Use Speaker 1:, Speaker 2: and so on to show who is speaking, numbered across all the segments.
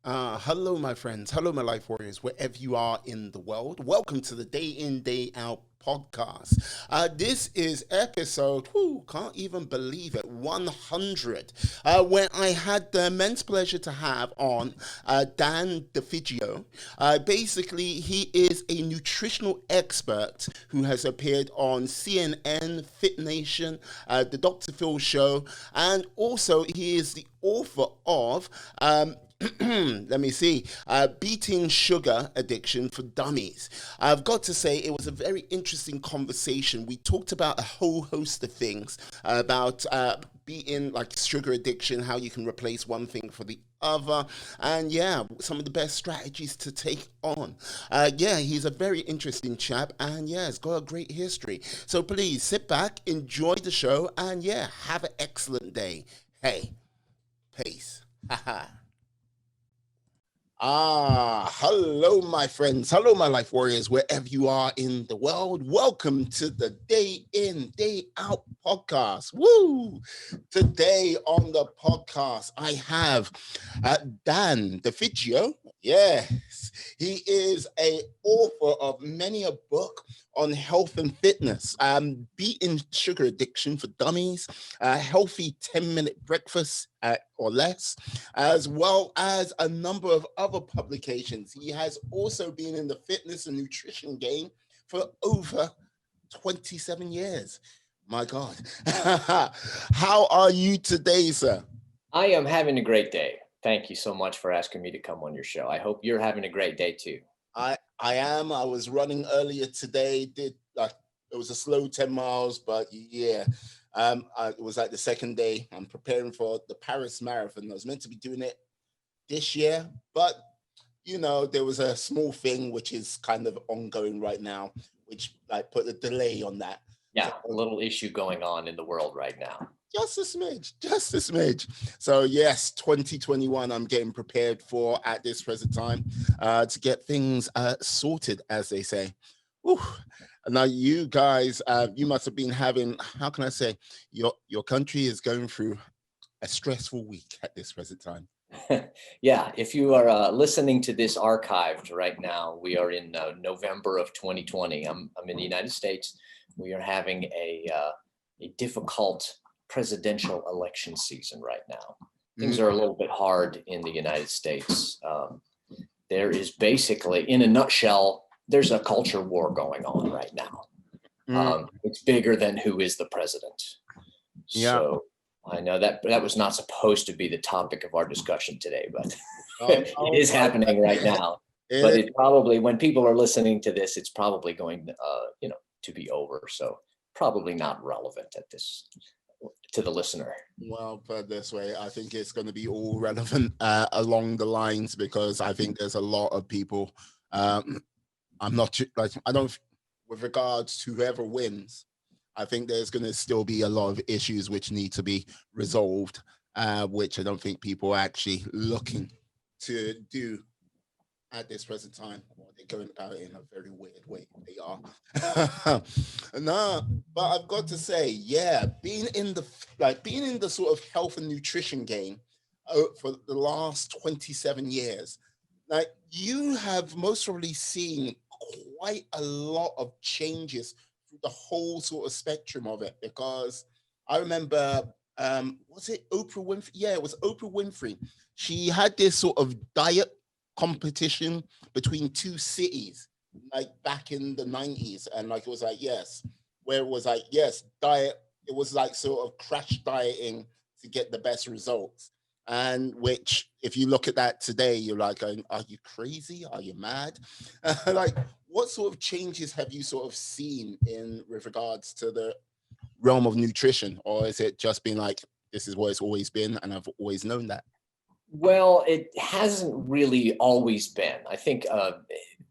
Speaker 1: Hello, my friends. Hello, my life warriors, wherever you are in the world. Welcome to the Day In, Day Out podcast. This is episode, can't even believe it, 100, where I had the immense pleasure to have on Dan DeFigio. Basically, he is a nutritional expert who has appeared on CNN, Fit Nation, the Dr. Phil Show, and also he is the author of let me see, beating sugar addiction for dummies. I've got to say, it was a very interesting conversation. We talked about a whole host of things about beating like sugar addiction, how you can replace one thing for the other, and yeah, some of the best strategies to take on. Yeah, he's a very interesting chap, and yeah, it's got a great history. So please sit back, enjoy the show, and yeah, have an excellent day. Hey, peace. Hello, my friends. Hello, my life warriors, wherever you are in the world. Welcome to the Day In, Day Out podcast. Woo! Today on the podcast, I have Dan DeFigio. Yes, he is a author of many a book on health and fitness, beating sugar addiction for dummies, a healthy 10-minute breakfast or less, as well as a number of other publications. He has also been in the fitness and nutrition game for over 27 years. My God. How are you today, sir?
Speaker 2: I am having a great day. Thank you so much for asking me to come on your show. I hope you're having a great day too.
Speaker 1: I am. I was running earlier today. Did like it was a slow 10 miles, but yeah. It was like the second day. I'm preparing for the Paris Marathon. I was meant to be doing it this year, but there was a small thing which is kind of ongoing right now, which like put a delay on that.
Speaker 2: Yeah, a little issue going on in the world right now.
Speaker 1: Just a smidge, just a smidge. So yes, 2021, I'm getting prepared for at this present time to get things sorted, as they say. Whew. Now, you guys, you must have been having, how can I say, your country is going through a stressful week at this present time.
Speaker 2: Yeah, if you are listening to this archived right now, we are in November of 2020. I'm in the United States. We are having a difficult presidential election season right now. Things are a little bit hard in the United States. There is basically, in a nutshell, there's a culture war going on right now. It's bigger than who is the president.
Speaker 1: Yeah.
Speaker 2: So I know that was not supposed to be the topic of our discussion today, but it is happening right now. But it probably, when people are listening to this, it's probably going, to be over. So probably not relevant at this to the listener.
Speaker 1: Well, put it this way, I think it's going to be all relevant along the lines, because I think there's a lot of people. I'm not like, I don't, with regards to whoever wins, I think there's going to still be a lot of issues which need to be resolved, which I don't think people are actually looking to do at this present time. Well, they're going about it in a very weird way. They are. No, but I've got to say, yeah, being in the sort of health and nutrition game for the last 27 years, like, you have most probably seen quite a lot of changes through the whole sort of spectrum of it, because I remember, was it Oprah Winfrey? Yeah, it was Oprah Winfrey. She had this sort of diet competition between two cities, like back in the 90s, and like it was like, yes, where it was like, yes, diet, it was like sort of crash dieting to get the best results. And which, if you look at that today, you're like, are you crazy? Are you mad? Like, what sort of changes have you sort of seen in with regards to the realm of nutrition? Or is it just been like, this is what it's always been, and I've always known that?
Speaker 2: Well, it hasn't really always been. I think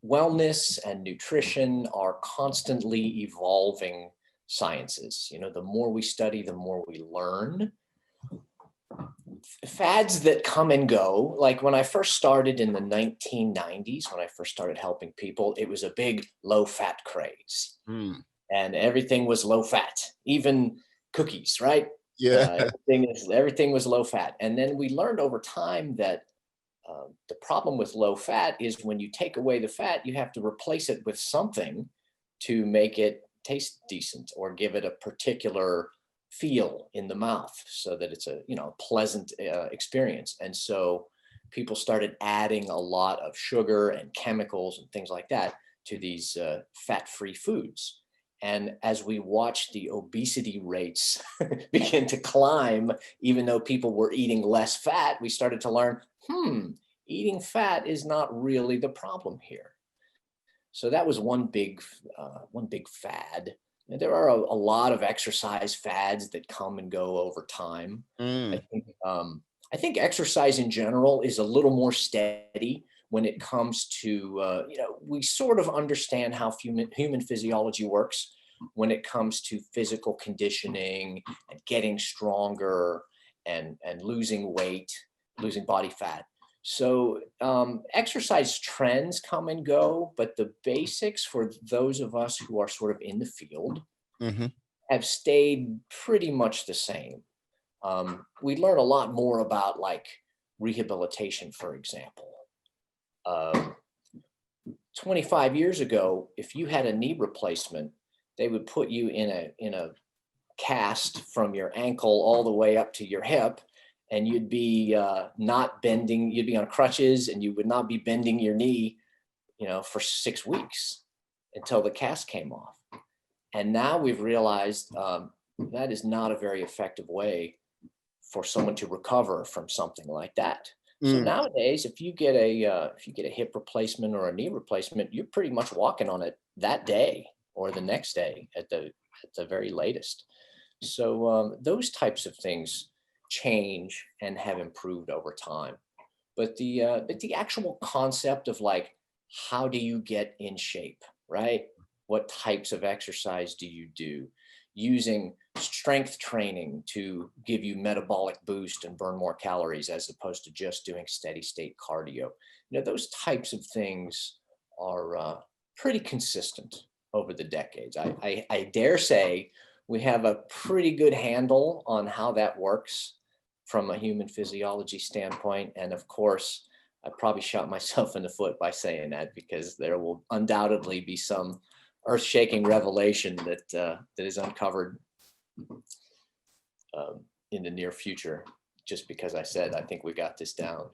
Speaker 2: wellness and nutrition are constantly evolving sciences. The more we study, the more we learn. Fads that come and go, like when I first started in the 1990s, when I first started helping people, it was a big low fat craze. And everything was low fat, even cookies, right?
Speaker 1: Yeah.
Speaker 2: Everything was low fat. And then we learned over time that The problem with low fat is when you take away the fat, you have to replace it with something to make it taste decent or give it a particular feel in the mouth so that it's a, pleasant experience. And so people started adding a lot of sugar and chemicals and things like that to these fat-free foods. And as we watched the obesity rates begin to climb, even though people were eating less fat, we started to learn, eating fat is not really the problem here. So that was one big fad. And there are a lot of exercise fads that come and go over time. I think exercise in general is a little more steady when it comes to, we sort of understand how human physiology works when it comes to physical conditioning and getting stronger and losing weight, losing body fat. So exercise trends come and go, but the basics for those of us who are sort of in the field have stayed pretty much the same. We learn a lot more about like rehabilitation, for example. 25 years ago, if you had a knee replacement, they would put you in a cast from your ankle all the way up to your hip, and you'd be not bending, you'd be on crutches, and you would not be bending your knee, for 6 weeks until the cast came off. And now we've realized that is not a very effective way for someone to recover from something like that. So nowadays, if you get a hip replacement or a knee replacement, you're pretty much walking on it that day or the next day at the very latest. So those types of things change and have improved over time. But the actual concept of like, how do you get in shape, right? What types of exercise do you do? Using strength training to give you metabolic boost and burn more calories as opposed to just doing steady state cardio. Those types of things are pretty consistent over the decades. I dare say we have a pretty good handle on how that works from a human physiology standpoint. And of course, I probably shot myself in the foot by saying that, because there will undoubtedly be some earth-shaking revelation that is uncovered in the near future, just because I said I think we got this down.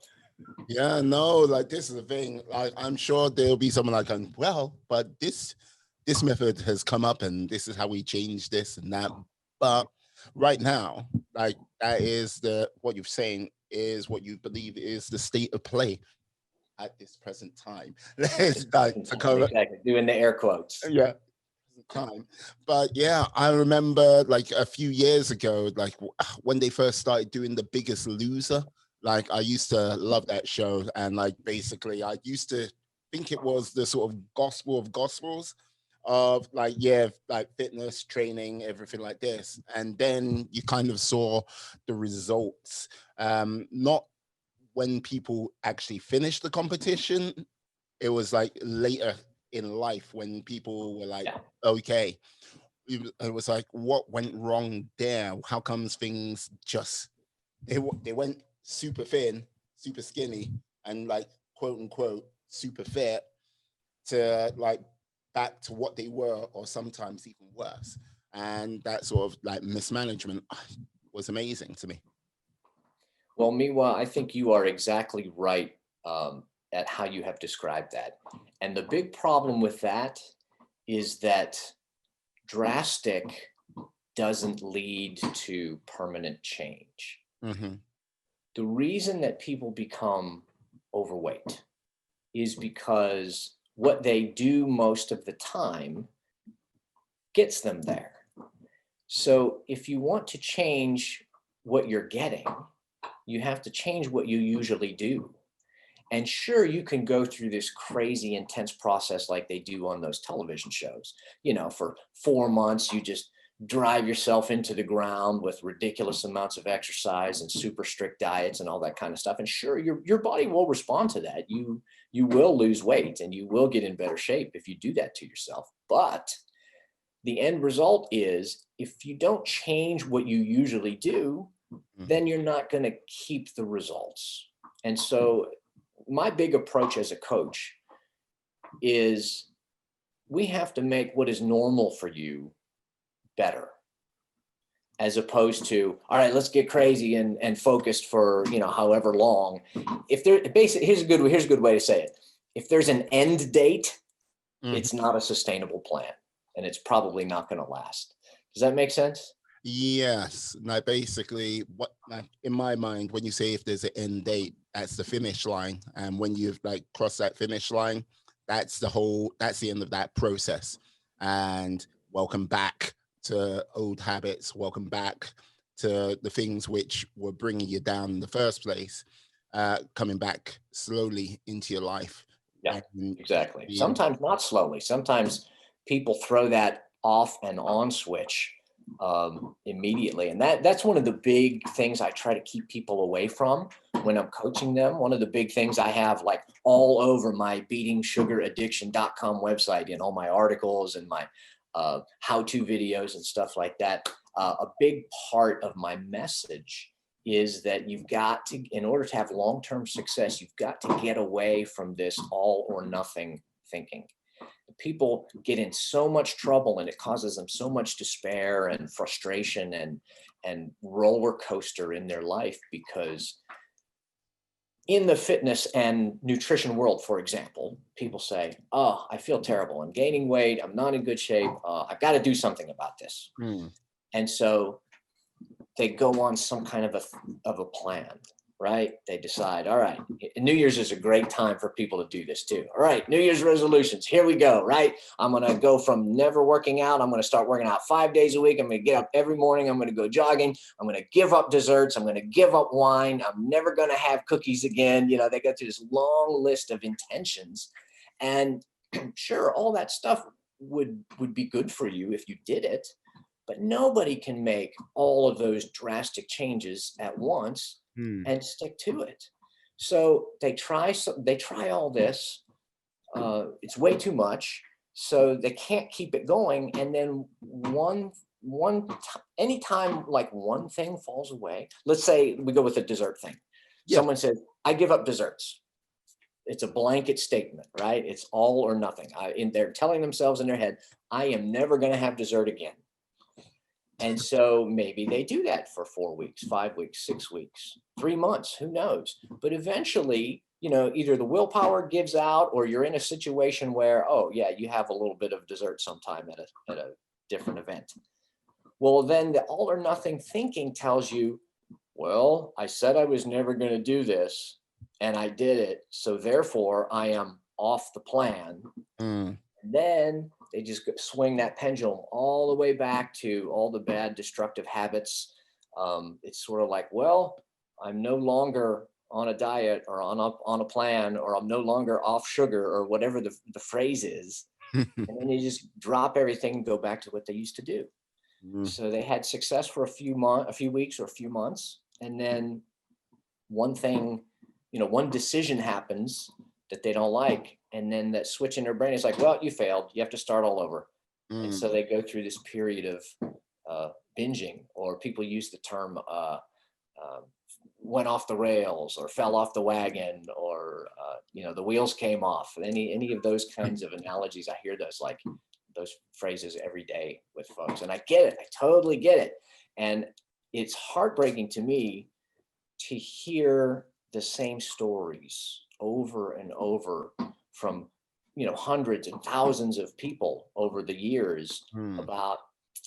Speaker 1: Yeah, no, like this is the thing. I'm sure there'll be someone like, well, but this method has come up and this is how we change this and that. But right now, like that is what you're saying is what you believe is the state of play at this present time. Like to cover,
Speaker 2: exactly, doing the air quotes.
Speaker 1: Yeah. Time. But yeah, I remember like a few years ago, like when they first started doing The Biggest Loser, like I used to love that show. And like basically I used to think it was the sort of gospel of gospels of like, like fitness, training, everything like this. And then you kind of saw the results, not when people actually finished the competition. It was like later in life when people were like, okay, it was like, what went wrong there? How comes things just, they went super thin, super skinny, and like, quote unquote, super fit to like back to what they were, or sometimes even worse. And that sort of like mismanagement was amazing to me.
Speaker 2: Well, Miwa, I think you are exactly right at how you have described that. And the big problem with that is that drastic doesn't lead to permanent change. The reason that people become overweight is because what they do most of the time gets them there. So if you want to change what you're getting, you have to change what you usually do. And sure, you can go through this crazy intense process like they do on those television shows. For 4 months, you just drive yourself into the ground with ridiculous amounts of exercise and super strict diets and all that kind of stuff. And sure, your body will respond to that. You will lose weight and you will get in better shape if you do that to yourself. But the end result is, if you don't change what you usually do, then you're not going to keep the results. And so my big approach as a coach is we have to make what is normal for you better, as opposed to, all right, let's get crazy and focused for, however long. If there basically, here's a good way to say it. If there's an end date, it's not a sustainable plan, and it's probably not going to last. Does that make sense?
Speaker 1: Yes. Now, basically, in my mind, when you say if there's an end date, that's the finish line. And when you've crossed that finish line, that's the end of that process. And welcome back to old habits. Welcome back to the things which were bringing you down in the first place, coming back slowly into your life.
Speaker 2: Yeah, exactly. Sometimes not slowly. Sometimes people throw that off and on switch immediately. And that's one of the big things I try to keep people away from when I'm coaching them. One of the big things I have all over my beatingsugaraddiction.com website, and all my articles and my how-to videos and stuff like that. A big part of my message is that you've got to, in order to have long-term success, you've got to get away from this all or nothing thinking. People get in so much trouble, and it causes them so much despair and frustration and roller coaster in their life, because in the fitness and nutrition world, for example, people say, oh, I feel terrible. I'm gaining weight. I'm not in good shape. I've got to do something about this. And so they go on some kind of a plan, right? They decide, all right, New Year's is a great time for people to do this too. All right, New Year's resolutions, here we go, right? I'm going to go from never working out. I'm going to start working out 5 days a week. I'm going to get up every morning. I'm going to go jogging. I'm going to give up desserts. I'm going to give up wine. I'm never going to have cookies again. They go through this long list of intentions. And sure, all that stuff would be good for you if you did it, but nobody can make all of those drastic changes at once and stick to it. So they try all this. It's way too much, so they can't keep it going. And then anytime one thing falls away, let's say we go with the dessert thing. Yeah. Someone said, I give up desserts. It's a blanket statement, right? It's all or nothing. They're telling themselves in their head, I am never going to have dessert again. And so maybe they do that for 4 weeks, 5 weeks, 6 weeks, 3 months, who knows? But eventually, either the willpower gives out, or you're in a situation where, oh yeah, you have a little bit of dessert sometime at a different event. Well, then the all or nothing thinking tells you, well, I said I was never going to do this, and I did it. So therefore I am off the plan. And then they just swing that pendulum all the way back to all the bad destructive habits. It's sort of like, well, I'm no longer on a diet or on a plan, or I'm no longer off sugar, or whatever the phrase is. And then they just drop everything and go back to what they used to do. So they had success for a few weeks or a few months. And then one decision happens that they don't like. And then that switch in their brain is like, well, you failed. You have to start all over. And so they go through this period of binging, or people use the term went off the rails, or fell off the wagon, or the wheels came off. Any of those kinds of analogies, I hear those phrases every day with folks, and I get it. I totally get it. And it's heartbreaking to me to hear the same stories over and over from hundreds and thousands of people over the years about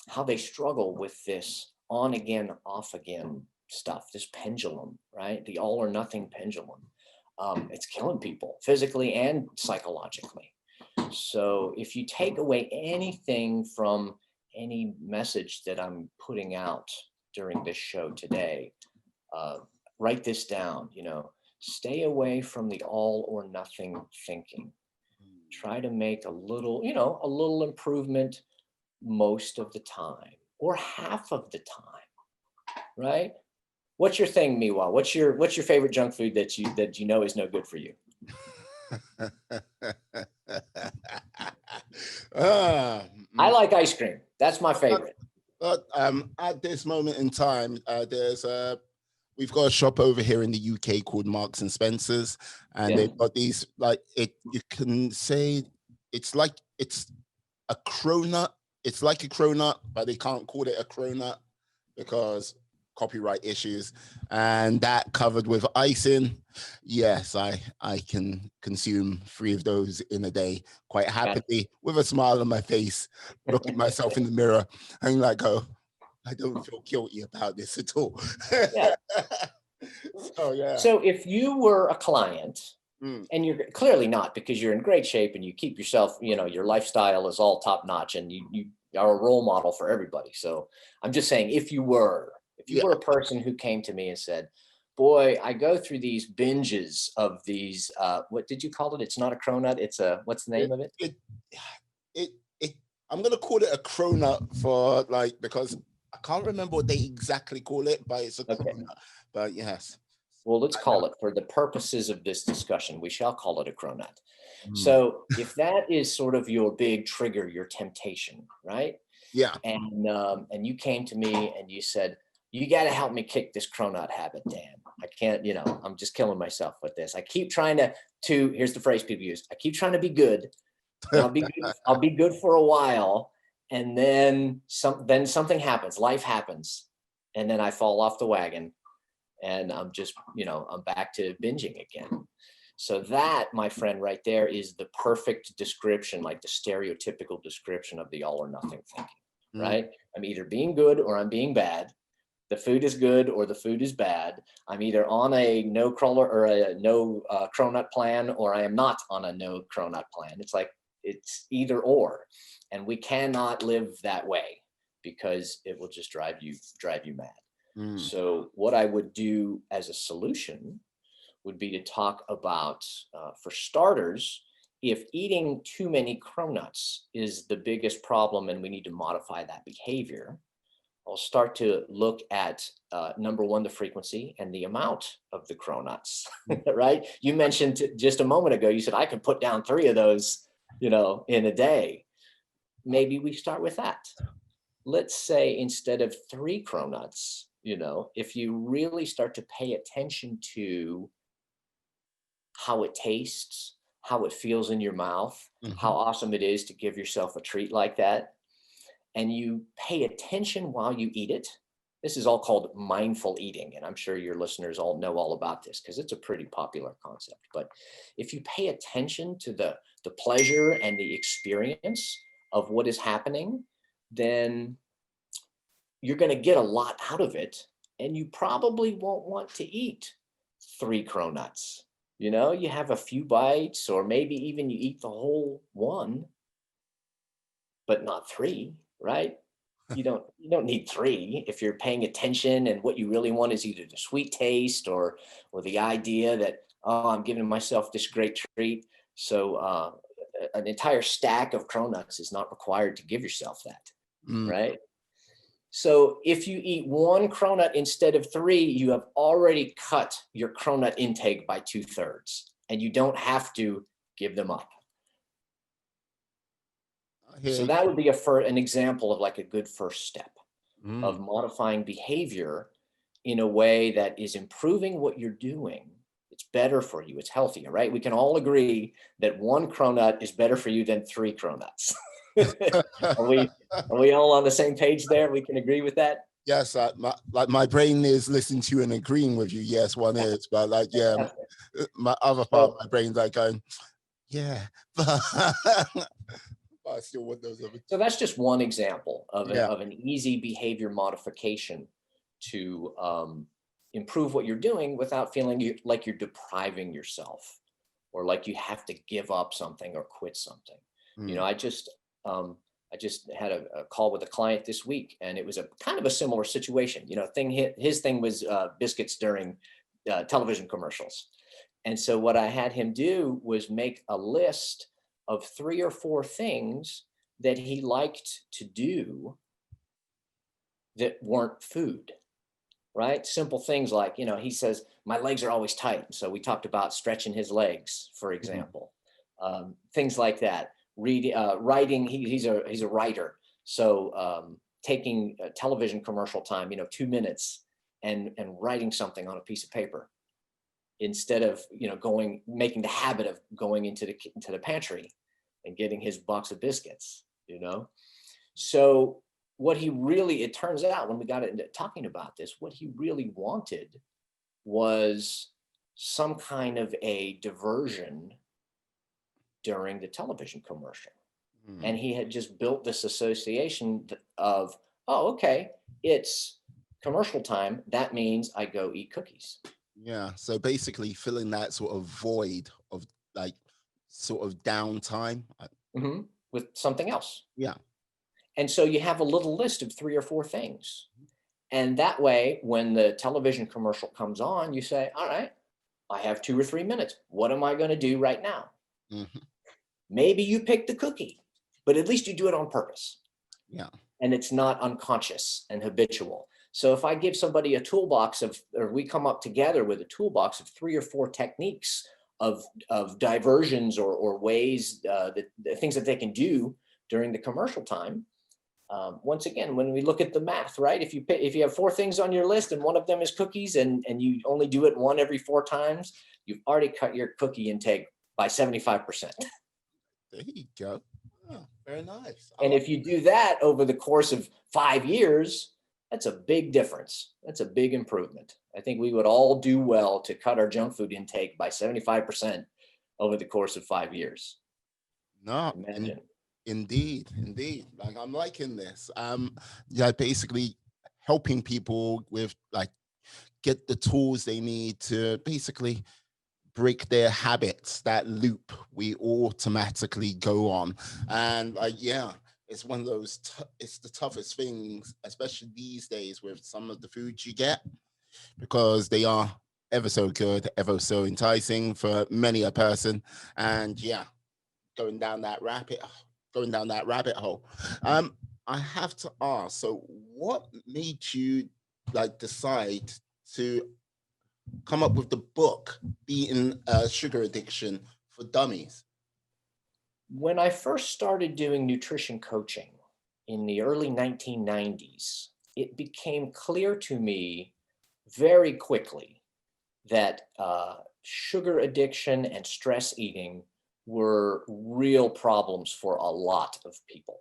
Speaker 2: how they struggle with this on again, off again stuff, this pendulum, right? The all or nothing pendulum. It's killing people physically and psychologically. So if you take away anything from any message that I'm putting out during this show today, write this down. Stay away from the all or nothing thinking. Try to make a little improvement most of the time, or half of the time, right? What's your thing, Miwa? What's your favorite junk food that you know is no good for you? I like ice cream. That's my favorite.
Speaker 1: But at this moment in time, there's we've got a shop over here in the UK called Marks and Spencer's, and they've got these, like, you can say it's a cronut. It's like a cronut, but they can't call it a cronut because copyright issues. And that covered with icing. Yes, I can consume 3 of those in a day quite happily with a smile on my face, looking myself in the mirror and like, oh, I don't feel guilty about this at all.
Speaker 2: Yeah.
Speaker 1: So, yeah.
Speaker 2: So if you were a client, and you're clearly not, because you're in great shape and you keep yourself, your lifestyle is all top notch and you are a role model for everybody. So I'm just saying, if you were a person who came to me and said, boy, I go through these binges of these, what did you call it? It's not a cronut. It's what's the name of it?
Speaker 1: I'm going to call it a cronut for, like, because I can't remember what they exactly call it, but it's a cronut. But yes.
Speaker 2: Well, let's call it, for the purposes of this discussion, we shall call it a cronut. So if that is sort of your big trigger, your temptation, right?
Speaker 1: Yeah.
Speaker 2: And you came to me and you said, you got to help me kick this cronut habit, Dan. I can't, I'm just killing myself with this. I keep trying to, here's the phrase people use. I keep trying to be good. I'll be good for a while. And then something happens, life happens. And then I fall off the wagon. And I'm just, I'm back to binging again. So that, my friend, right there is the perfect description, like the stereotypical description of the all or nothing thinking, right? I'm either being good or I'm being bad. The food is good or the food is bad. I'm either on a no crawler or a no cronut plan, or I am not on a no cronut plan. It's like, it's either or. And we cannot live that way because it will just drive you mad. So what I would do as a solution would be to talk about, for starters, if eating too many cronuts is the biggest problem and we need to modify that behavior, I'll start to look at, number one, the frequency and the amount of the cronuts, right? You mentioned just a moment ago, you said, I can put down 3 of those, in a day. Maybe we start with that. Let's say instead of 3 cronuts, if you really start to pay attention to how it tastes, how it feels in your mouth, how awesome it is to give yourself a treat like that, and you pay attention while you eat it. This is all called mindful eating. And I'm sure your listeners all know all about this because it's a pretty popular concept. But if you pay attention to the pleasure and the experience of what is happening, then you're going to get a lot out of it, and you probably won't want to eat 3 cronuts. You have a few bites, or maybe even you eat the whole one, but not 3, right? You don't need 3 if you're paying attention, and what you really want is either the sweet taste or the idea that, oh, I'm giving myself this great treat. So an entire stack of cronuts is not required to give yourself that, right? So if you eat 1 cronut instead of 3, you have already cut your cronut intake by 2/3, and you don't have to give them up. So that would be an example of like a good first step of modifying behavior in a way that is improving what you're doing. It's better for you. It's healthier, right? We can all agree that 1 cronut is better for you than 3 cronuts. Are we all on the same page there? We can agree with that?
Speaker 1: Yes, my brain is listening to you and agreeing with you. Yes, one is, but like, yeah, my other part of my brain's like going, yeah, but I still want those other.
Speaker 2: So that's just one example of an easy behavior modification to improve what you're doing without feeling like you're depriving yourself or like you have to give up something or quit something. I just had a call with a client this week, and it was a kind of a similar situation. His thing was biscuits during television commercials. And so what I had him do was make a list of 3 or 4 things that he liked to do that weren't food, right? Simple things like, he says, my legs are always tight. So we talked about stretching his legs, for example, things like that. Writing, he's a writer. So taking television commercial time, 2 minutes, and writing something on a piece of paper instead of, making the habit of going into the pantry and getting his box of biscuits, So what it turns out when we got into talking about this, what he really wanted was some kind of a diversion during the television commercial. And he had just built this association of, oh, okay, it's commercial time. That means I go eat cookies.
Speaker 1: Yeah. So basically filling that sort of void of like sort of downtime.
Speaker 2: With something else.
Speaker 1: Yeah.
Speaker 2: And so you have a little list of 3 or 4 things. And that way, when the television commercial comes on, you say, all right, I have 2 or 3 minutes. What am I going to do right now? Maybe you pick the cookie, but at least you do it on purpose.
Speaker 1: Yeah.
Speaker 2: And it's not unconscious and habitual. So if I give somebody a toolbox or we come up together with a toolbox of 3 or 4 techniques of diversions or ways, that things that they can do during the commercial time. Once again, when we look at the math, right? If you have 4 things on your list and one of them is cookies and you only do it 1 every 4 times, you've already cut your cookie intake by 75%.
Speaker 1: There you go. Oh, very nice.
Speaker 2: And if you do that over the course of 5 years, that's a big difference. That's a big improvement. I think we would all do well to cut our junk food intake by 75% over the course of 5 years.
Speaker 1: No,
Speaker 2: Imagine.
Speaker 1: Indeed. Like I'm liking this. Yeah, basically helping people with like get the tools they need to basically break their habits, that loop we automatically go on. And like, yeah, it's one of those, it's the toughest things, especially these days with some of the foods you get, because they are ever so good, ever so enticing for many a person. And yeah, going down that rabbit hole. I have to ask, so what made you like decide to come up with the book Beating Sugar Addiction for Dummies?
Speaker 2: When I first started doing nutrition coaching in the early 1990s, it became clear to me very quickly that sugar addiction and stress eating were real problems for a lot of people.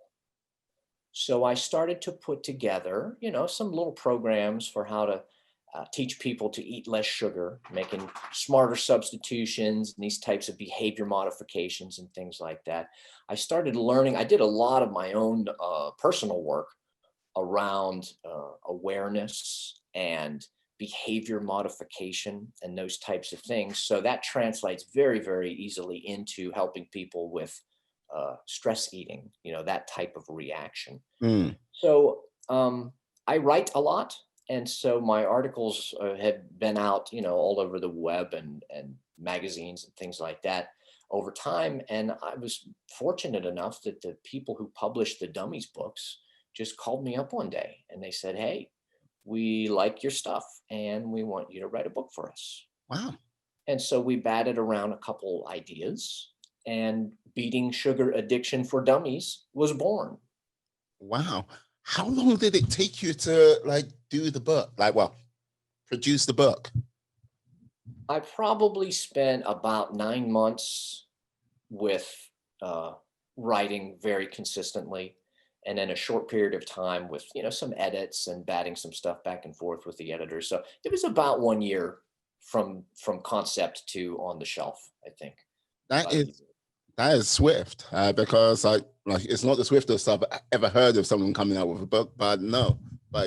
Speaker 2: So I started to put together, some little programs for how to teach people to eat less sugar, making smarter substitutions and these types of behavior modifications and things like that. I started learning. I did a lot of my own personal work around awareness and behavior modification and those types of things. So that translates very, very easily into helping people with stress eating, that type of reaction. So I write a lot. And so my articles had been out, all over the web and magazines and things like that over time. And I was fortunate enough that the people who published the Dummies books just called me up one day and they said, hey, we like your stuff and we want you to write a book for us.
Speaker 1: Wow.
Speaker 2: And so we batted around a couple ideas and Beating Sugar Addiction for Dummies was born.
Speaker 1: Wow. How long did it take you to like do the book? Produce the book?
Speaker 2: I probably spent about 9 months with writing very consistently, and then a short period of time with, some edits and batting some stuff back and forth with the editor. So it was about 1 year from concept to on the shelf, I think.
Speaker 1: That is swift, because it's not the swiftest I've ever heard of someone coming out with a book, but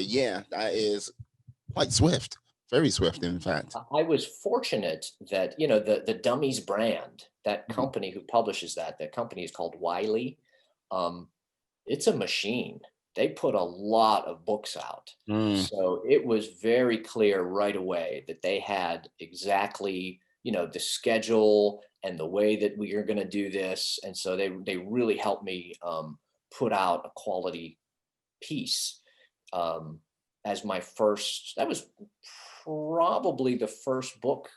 Speaker 1: yeah, that is quite swift, very swift, in fact.
Speaker 2: I was fortunate that, the Dummies brand, that company who publishes that company is called Wiley. It's a machine. They put a lot of books out. So it was very clear right away that they had exactly, the schedule and the way that we are going to do this. And so they really helped me put out a quality piece as my first. That was probably the first book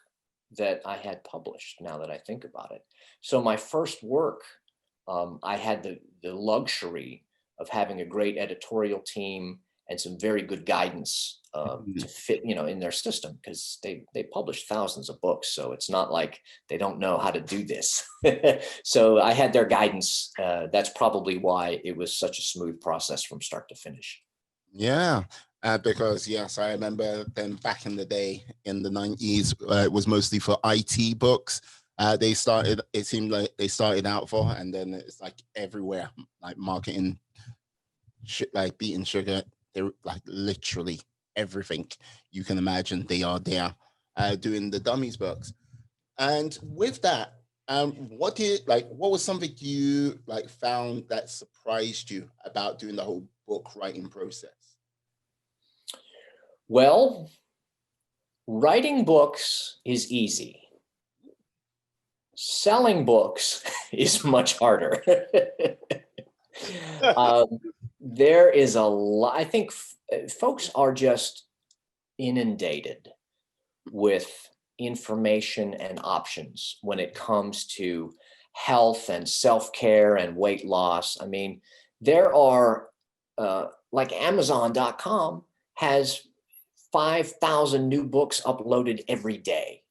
Speaker 2: that I had published, now that I think about it. So my first work, I had the luxury of having a great editorial team and some very good guidance to fit, in their system, because they publish thousands of books. So it's not like they don't know how to do this. So I had their guidance. That's probably why it was such a smooth process from start to finish.
Speaker 1: Yeah. Because yes, I remember then back in the day in the 90s, it was mostly for IT books. It seemed like they started out for, and then it's like everywhere, like marketing, like beating sugar. They're like literally everything you can imagine. They are there doing the dummies books. And with that, what was something you like found that surprised you about doing the whole book writing process?
Speaker 2: Well, writing books is easy. Selling books is much harder. There is a lot. I think folks are just inundated with information and options when it comes to health and self-care and weight loss. I mean, there are like Amazon.com has 5,000 new books uploaded every day,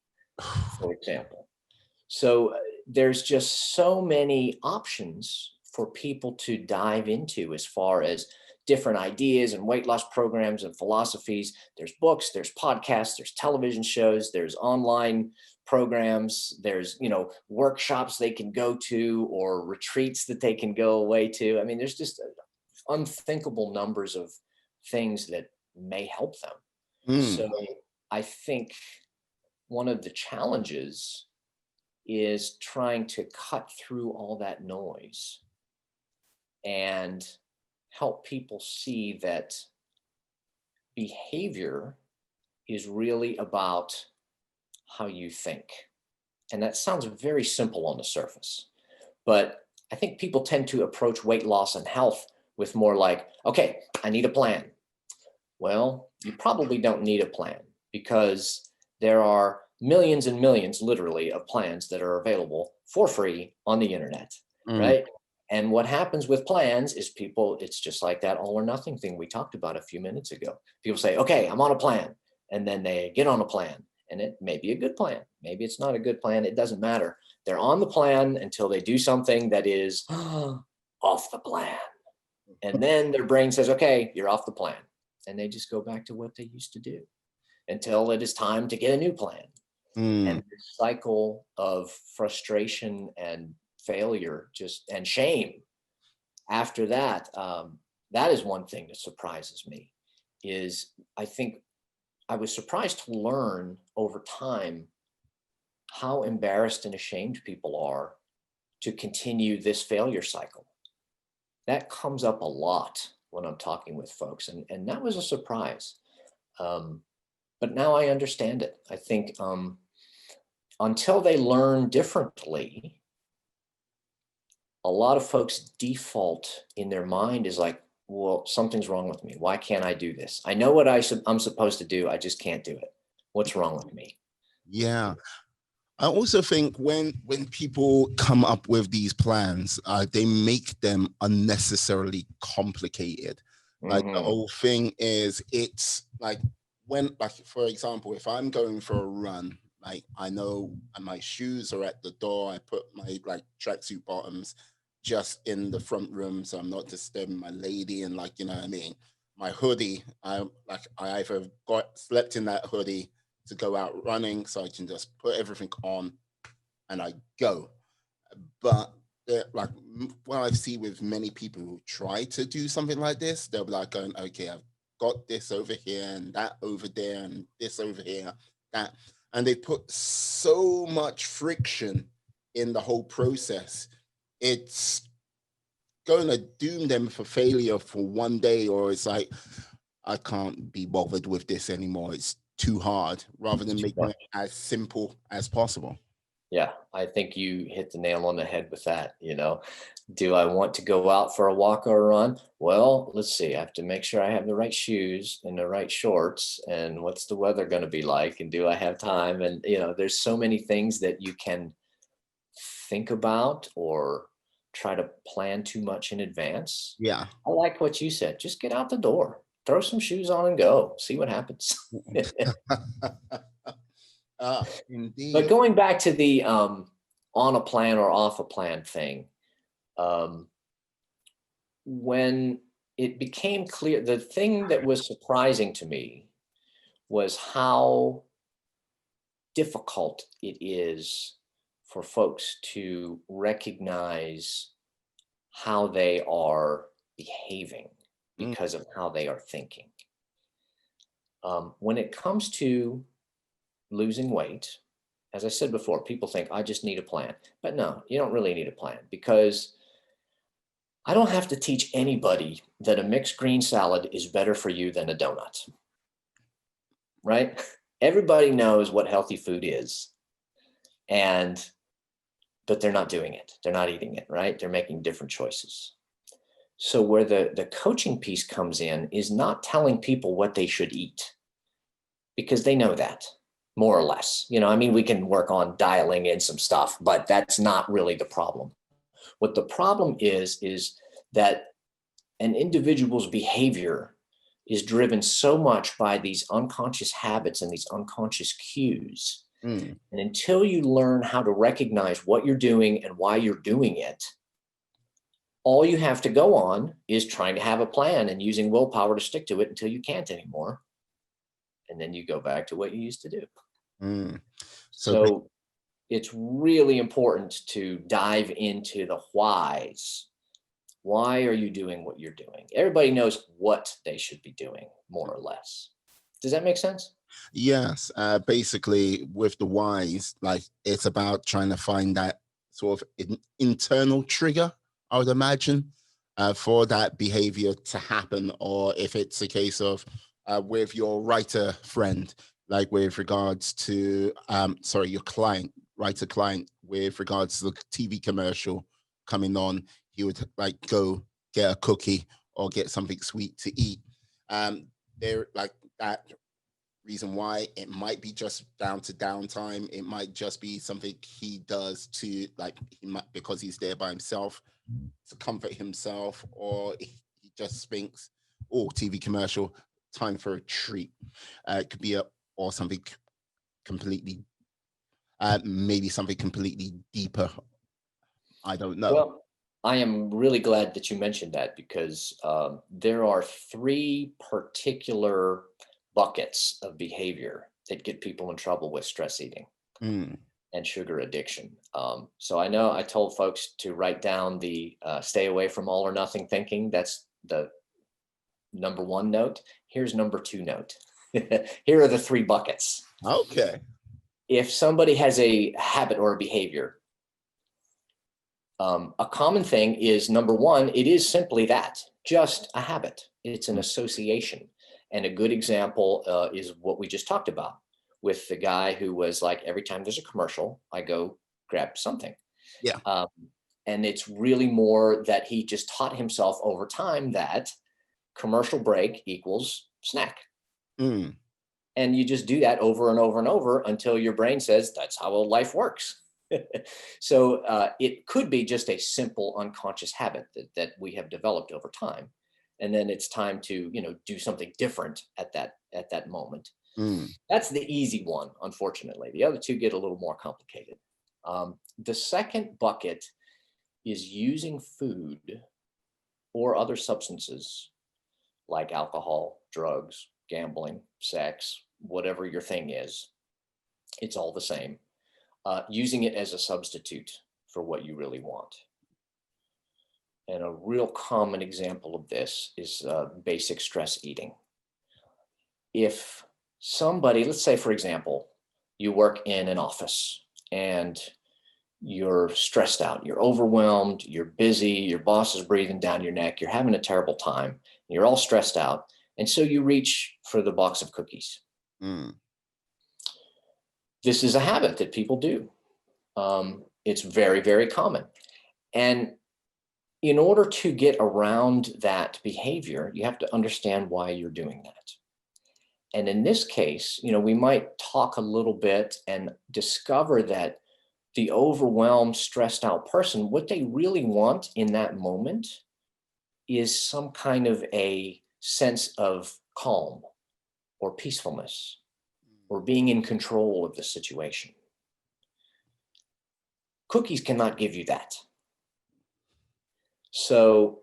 Speaker 2: for example. So there's just so many options for people to dive into as far as different ideas and weight loss programs and philosophies. There's books, there's podcasts, there's television shows, there's online programs, there's, workshops they can go to or retreats that they can go away to. I mean, there's just unthinkable numbers of things that may help them. So I think one of the challenges is trying to cut through all that noise and help people see that behavior is really about how you think. And that sounds very simple on the surface, but I think people tend to approach weight loss and health with more like, okay, I need a plan. Well, you probably don't need a plan, because there are millions and millions, literally, of plans that are available for free on the internet, right? And what happens with plans is it's just like that all or nothing thing we talked about a few minutes ago. People say, okay, I'm on a plan. And then they get on a plan, and it may be a good plan. Maybe it's not a good plan. It doesn't matter. They're on the plan until they do something that is off the plan. And then their brain says, okay, you're off the plan. And they just go back to what they used to do until it is time to get a new plan. And the cycle of frustration and failure and shame after that, that is one thing that surprises me. Is I think I was surprised to learn over time how embarrassed and ashamed people are to continue this failure cycle. That comes up a lot when I'm talking with folks, and that was a surprise. But now I understand it. I think until they learn differently, a lot of folks default in their mind is like, well, something's wrong with me. Why can't I do this? I know what I'm supposed to do. I just can't do it. What's wrong with me?
Speaker 1: Yeah. I also think when people come up with these plans, they make them unnecessarily complicated. Like the whole thing is, it's like for example, if I'm going for a run, like I know my shoes are at the door. I put my tracksuit bottoms just in the front room, so I'm not disturbing my lady. And what I mean? My hoodie, I either slept in that hoodie to go out running, so I can just put everything on and I go. But what I see with many people who try to do something like this, they'll be like going, okay, I've got this over here and that over there and this over here, that. And they put so much friction in the whole process. It's going to doom them for failure for one day, or it's like, I can't be bothered with this anymore. It's too hard, rather than making it as simple as possible.
Speaker 2: Yeah, I think you hit the nail on the head with that. Do I want to go out for a walk or a run? Well, let's see. I have to make sure I have the right shoes and the right shorts, and what's the weather going to be like, and do I have time? And there's so many things that you can think about or try to plan too much in advance.
Speaker 1: Yeah,
Speaker 2: I like what you said. Just get out the door. throw some shoes on and go, see what happens.
Speaker 1: Indeed.
Speaker 2: But going back to the on a plan or off a plan thing, when it became clear, the thing that was surprising to me was how difficult it is for folks to recognize how they are behaving because of how they are thinking. When it comes to losing weight, as I said before, people think I just need a plan, but no, you don't really need a plan, because I don't have to teach anybody that a mixed green salad is better for you than a donut, right? Everybody knows what healthy food is, but they're not doing it. They're not eating it, right? They're making different choices. So where the coaching piece comes in is not telling people what they should eat, because they know that, more or less. I mean, we can work on dialing in some stuff, but that's not really the problem. What the problem is that an individual's behavior is driven so much by these unconscious habits and these unconscious cues. And until you learn how to recognize what you're doing and why you're doing it, all you have to go on is trying to have a plan and using willpower to stick to it until you can't anymore. And then you go back to what you used to do. So it's really important to dive into the whys. Why are you doing what you're doing? Everybody knows what they should be doing, more or less. Does that make sense?
Speaker 1: Yes. Basically, with the whys, like, it's about trying to find that sort of internal trigger, I would imagine, for that behavior to happen. Or if it's a case of with your writer friend, like with regards to, your writer client, with regards to the TV commercial coming on, he would like go get a cookie or get something sweet to eat. They're like that reason why it might be just down to downtime. It might just be something he does to because he's there by himself to comfort himself, or he just thinks, oh, TV commercial, time for a treat. It could be or something completely, maybe something completely deeper. I don't know.
Speaker 2: Well, I am really glad that you mentioned that, because there are 3 particular buckets of behavior that get people in trouble with stress eating and sugar addiction. So I know I told folks to write down the stay away from all or nothing thinking. That's the number 1 note. Here's number 2 note. Here are the 3 buckets.
Speaker 1: Okay.
Speaker 2: If somebody has a habit or a behavior, a common thing is, number 1, it is simply that, just a habit. It's an association. And a good example is what we just talked about with the guy who was like, every time there's a commercial, I go grab something.
Speaker 1: Yeah.
Speaker 2: And it's really more that he just taught himself over time that commercial break equals snack. And you just do that over and over and over until your brain says that's how life works. So it could be just a simple unconscious habit that we have developed over time. And then it's time to, do something different at that moment. That's the easy one, unfortunately. The other 2 get a little more complicated. The second bucket is using food or other substances like alcohol, drugs, gambling, sex, whatever your thing is. It's all the same. Using it as a substitute for what you really want. And a real common example of this is basic stress eating. If somebody, let's say, for example, you work in an office and you're stressed out, you're overwhelmed, you're busy, your boss is breathing down your neck, you're having a terrible time, you're all stressed out. And so you reach for the box of cookies. This is a habit that people do. It's very, very common. And in order to get around that behavior, you have to understand why you're doing that. And in this case, we might talk a little bit and discover that the overwhelmed, stressed out person, what they really want in that moment is some kind of a sense of calm or peacefulness or being in control of the situation. Cookies cannot give you that. So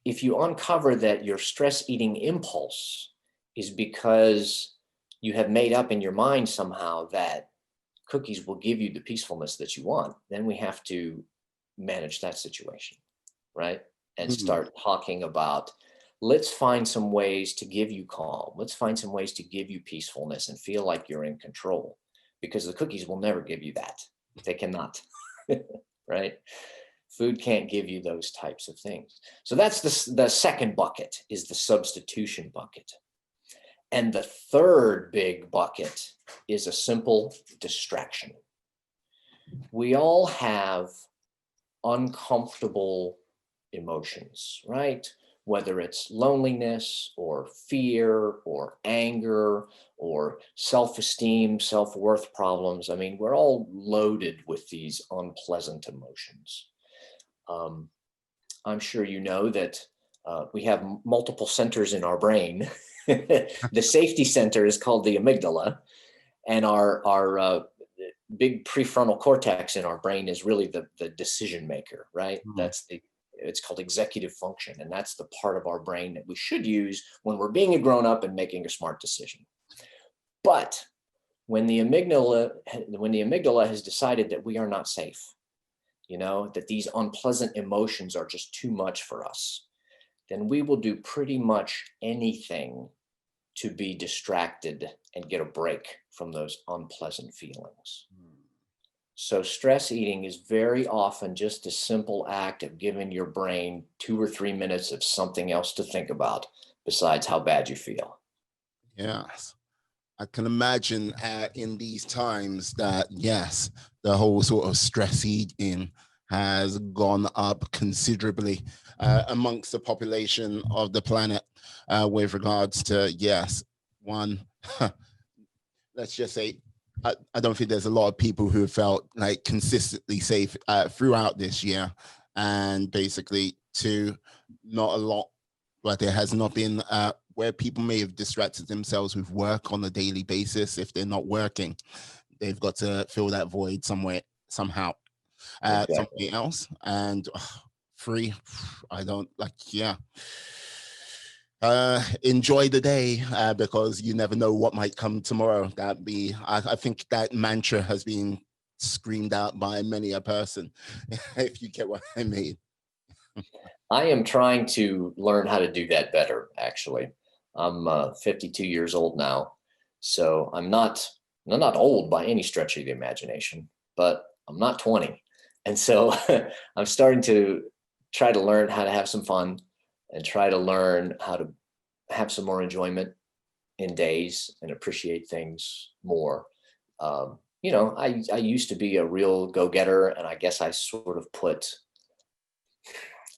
Speaker 2: if you uncover that your stress eating impulse is because you have made up in your mind somehow that cookies will give you the peacefulness that you want, then we have to manage that situation, right? And start talking about, let's find some ways to give you calm. Let's find some ways to give you peacefulness and feel like you're in control, because the cookies will never give you that. They cannot, right? Food can't give you those types of things. So that's the second bucket, is the substitution bucket. And the third big bucket is a simple distraction. We all have uncomfortable emotions, right? Whether it's loneliness or fear or anger or self-esteem, self-worth problems. I mean, we're all loaded with these unpleasant emotions. I'm sure you know that we have multiple centers in our brain. The safety center is called the amygdala, and our big prefrontal cortex in our brain is really the decision maker, right? It's called executive function, and that's the part of our brain that we should use when we're being a grown up and making a smart decision. But when the amygdala has decided that we are not safe, that these unpleasant emotions are just too much for us, then we will do pretty much anything to be distracted and get a break from those unpleasant feelings. So stress eating is very often just a simple act of giving your brain 2 or 3 minutes of something else to think about besides how bad you feel.
Speaker 1: Yes. I can imagine in these times that, yes, the whole sort of stress eating has gone up considerably amongst the population of the planet with regards to, yes, one, let's just say, I don't think there's a lot of people who have felt like consistently safe throughout this year. And basically, two, not a lot, but there has not been where people may have distracted themselves with work on a daily basis. If they're not working, they've got to fill that void somewhere, somehow, something else. And free, I don't like, enjoy the day because you never know what might come tomorrow. I think that mantra has been screamed out by many a person, if you get what I mean.
Speaker 2: I am trying to learn how to do that better, actually. I'm 52 years old now, so I'm not old by any stretch of the imagination, but I'm not 20. And so I'm starting to try to learn how to have some fun and try to learn how to have some more enjoyment in days and appreciate things more. I used to be a real go-getter, and I guess I sort of put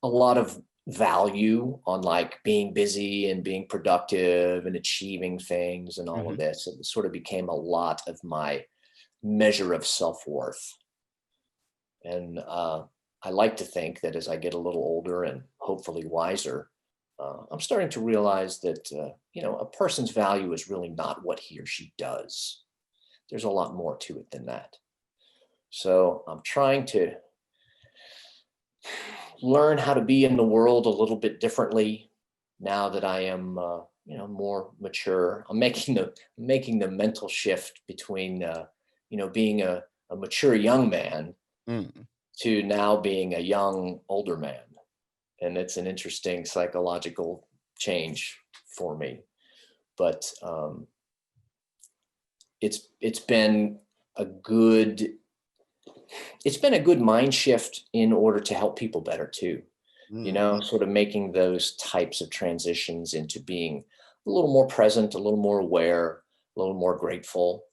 Speaker 2: a lot of value on like being busy and being productive and achieving things and all of this. It sort of became a lot of my measure of self-worth. And I like to think that as I get a little older and hopefully wiser, I'm starting to realize that, a person's value is really not what he or she does. There's a lot more to it than that. So I'm trying to learn how to be in the world a little bit differently now that I am, more mature. I'm making the mental shift between, being a mature young man to now being a young older man. And it's an interesting psychological change for me. But it's been a good mind shift in order to help people better too. Sort of making those types of transitions into being a little more present, a little more aware, a little more grateful,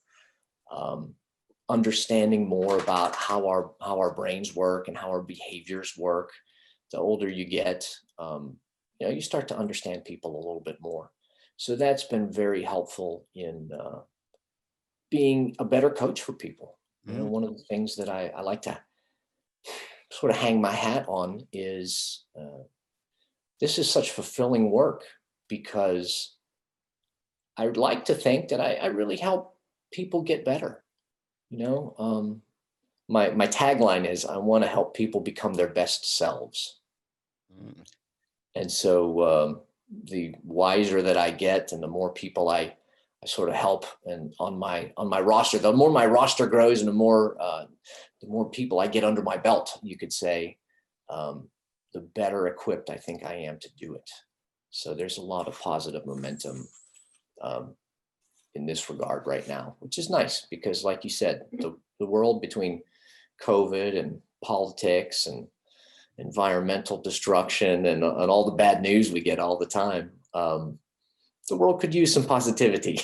Speaker 2: understanding more about how our brains work and how our behaviors work. The older you get, you start to understand people a little bit more. So that's been very helpful in being a better coach for people. One of the things that I like to sort of hang my hat on is this is such fulfilling work. because I would like to think that I really help people get better. You know, my tagline is I want to help people become their best selves.
Speaker 1: Mm.
Speaker 2: And so the wiser that I get and the more people I sort of help and on my roster, the more my roster grows and the more people I get under my belt, you could say, the better equipped I think I am to do it. So there's a lot of positive momentum in this regard right now, which is nice because like you said, the world between COVID and politics and environmental destruction and all the bad news we get all the time, the world could use some positivity.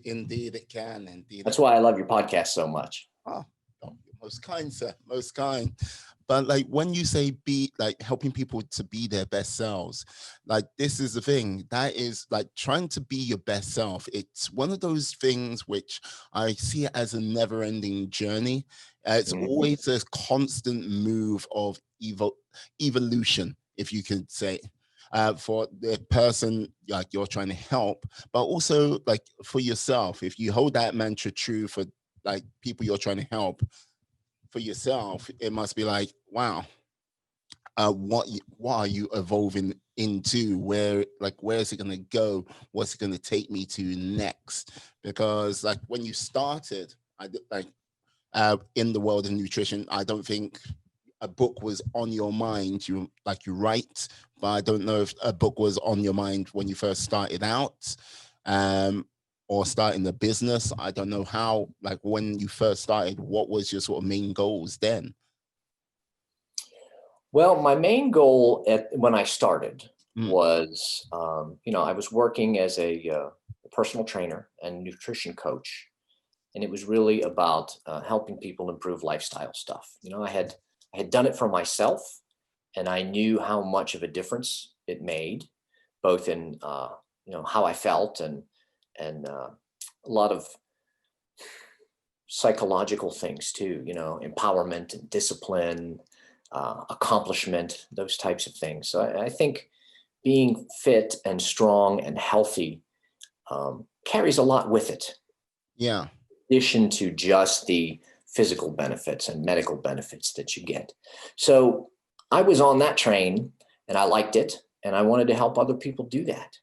Speaker 1: Indeed, it can. Indeed.
Speaker 2: That's why I love your podcast so much.
Speaker 1: Oh, most kind, sir. Most kind. But like when you say be like helping people to be their best selves, like this is the thing that is like trying to be your best self. It's one of those things which I see as a never ending journey. It's always a constant move of evolution, if you could say. For the person like you're trying to help, but also like for yourself, if you hold that mantra true for like people you're trying to help, for yourself, it must be like, wow, what are you evolving into? Where's it gonna go? What's it gonna take me to next? Because like when you started, in the world of nutrition, I don't think a book was on your mind. You write, but I don't know if a book was on your mind when you first started out. Or starting the business. I don't know how, like when you first started, what was your sort of main goals then?
Speaker 2: Well, my main goal when I started was, I was working as a personal trainer and nutrition coach, and it was really about helping people improve lifestyle stuff. I had done it for myself, and I knew how much of a difference it made, both in how I felt and a lot of psychological things too, empowerment and discipline, accomplishment, those types of things. So I think being fit and strong and healthy carries a lot with it.
Speaker 1: Yeah.
Speaker 2: In addition to just the physical benefits and medical benefits that you get. So I was on that train and I liked it and I wanted to help other people do that.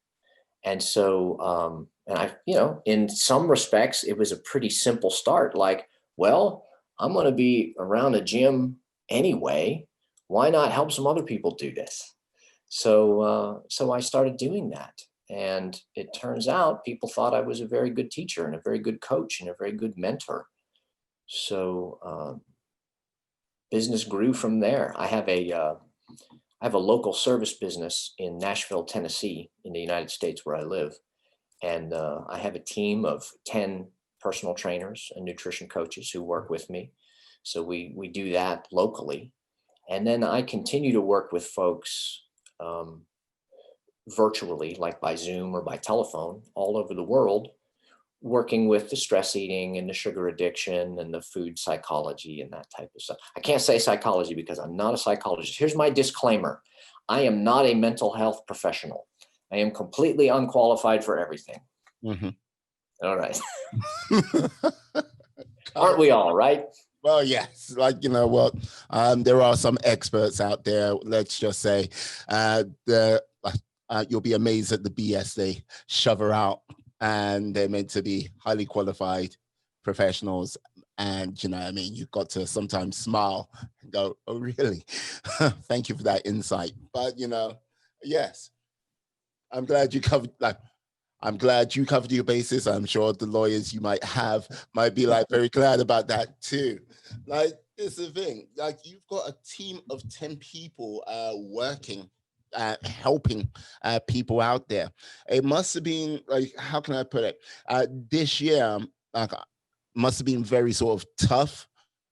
Speaker 2: And so, and I, in some respects, it was a pretty simple start. Like, well, I'm going to be around a gym anyway. Why not help some other people do this? So I started doing that. And it turns out people thought I was a very good teacher and a very good coach and a very good mentor. So business grew from there. I have a local service business in Nashville, Tennessee, in the United States where I live. And I have a team of 10 personal trainers and nutrition coaches who work with me. So we do that locally. And then I continue to work with folks virtually, like by Zoom or by telephone, all over the world, working with the stress eating and the sugar addiction and the food psychology and that type of stuff. I can't say psychology because I'm not a psychologist. Here's my disclaimer. I am not a mental health professional. I am completely unqualified for everything.
Speaker 1: Mm-hmm.
Speaker 2: All right. Aren't we all, right?
Speaker 1: Well, yes, there are some experts out there. Let's just say, you'll be amazed at the BS they shove her out, and they're meant to be highly qualified professionals. And you've got to sometimes smile and go, "Oh, really? Thank you for that insight." But yes, I'm glad you covered your bases. I'm sure the lawyers you might have might be very glad about that too. Like, it's the thing. Like, you've got a team of 10 people working, helping people out there. It must have been how can I put it? This year, must have been very sort of tough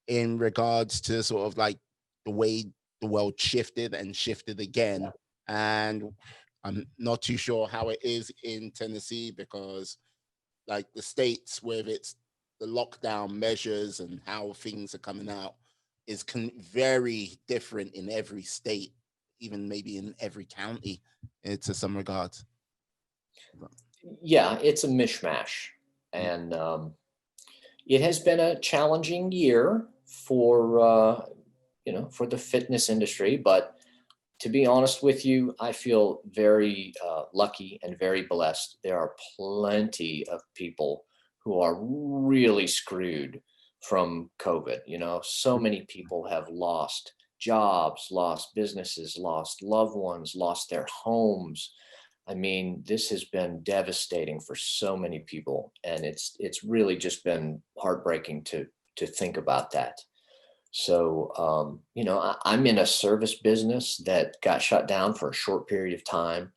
Speaker 1: in regards to sort of like the way the world shifted and shifted again. And I'm not too sure how it is in Tennessee because like the states with the lockdown measures and how things are coming out is very different in every state. even maybe in every county to some regards.
Speaker 2: Yeah, it's a mishmash. And it has been a challenging year for, for the fitness industry. But to be honest with you, I feel very lucky and very blessed. There are plenty of people who are really screwed from COVID. So many people have lost jobs, lost businesses, lost loved ones, lost their homes. I mean, this has been devastating for so many people, and it's really just been heartbreaking to think about that. So, I'm in a service business that got shut down for a short period of time,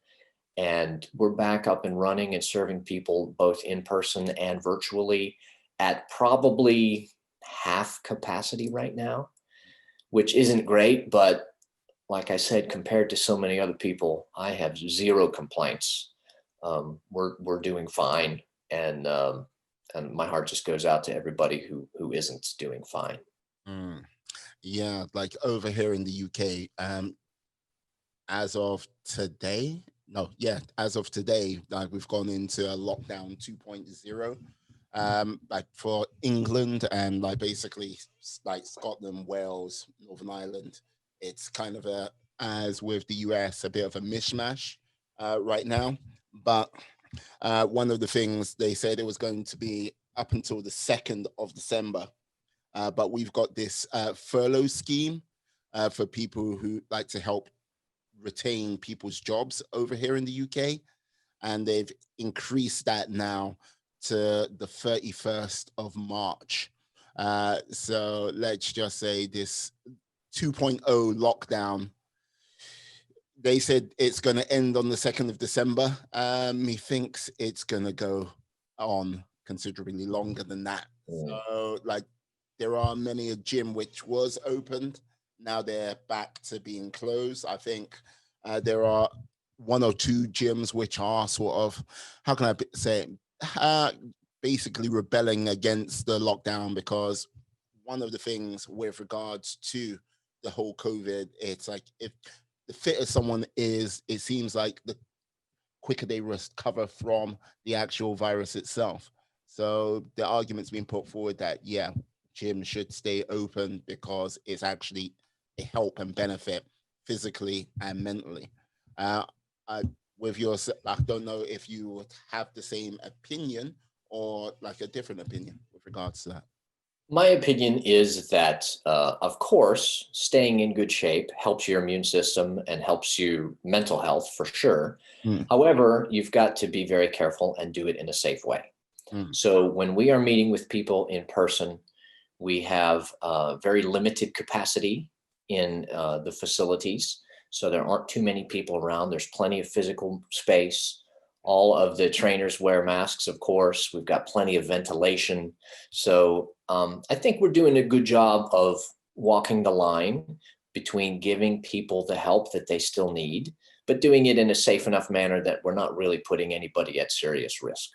Speaker 2: and we're back up and running and serving people both in person and virtually at probably half capacity right now, which isn't great, but like I said, compared to so many other people, I have zero complaints. We're doing fine, and my heart just goes out to everybody who isn't doing fine.
Speaker 1: Yeah, like over here in the UK, as of today, as of today, like we've gone into a lockdown 2.0. Like for England and like basically like Scotland, Wales, Northern Ireland, it's kind of as with the US, a bit of a mishmash right now. But one of the things they said it was going to be up until the 2nd of December. But we've got this furlough scheme for people who like to help retain people's jobs over here in the UK. And they've increased that now to the 31st of March. So let's just say this 2.0 lockdown, they said it's going to end on the 2nd of December. Methinks it's going to go on considerably longer than that. So like there are many a gym which was opened. Now they're back to being closed. I think there are 1 or 2 gyms which are sort of, how can I say it? Basically rebelling against the lockdown, because one of the things with regards to the whole COVID, it's like if the fitter someone is, it seems like the quicker they recover from the actual virus itself. So the argument's been put forward that, yeah, gyms should stay open because it's actually a help and benefit physically and mentally. With your, I don't know if you would have the same opinion or like a different opinion with regards to that.
Speaker 2: My opinion is that, of course, staying in good shape helps your immune system and helps you mental health for sure. However, you've got to be very careful and do it in a safe way. So when we are meeting with people in person, we have very limited capacity in the facilities. So there aren't too many people around. There's plenty of physical space. All of the trainers wear masks, of course. We've got plenty of ventilation. So I think we're doing a good job of walking the line between giving people the help that they still need, but doing it in a safe enough manner that we're not really putting anybody at serious risk.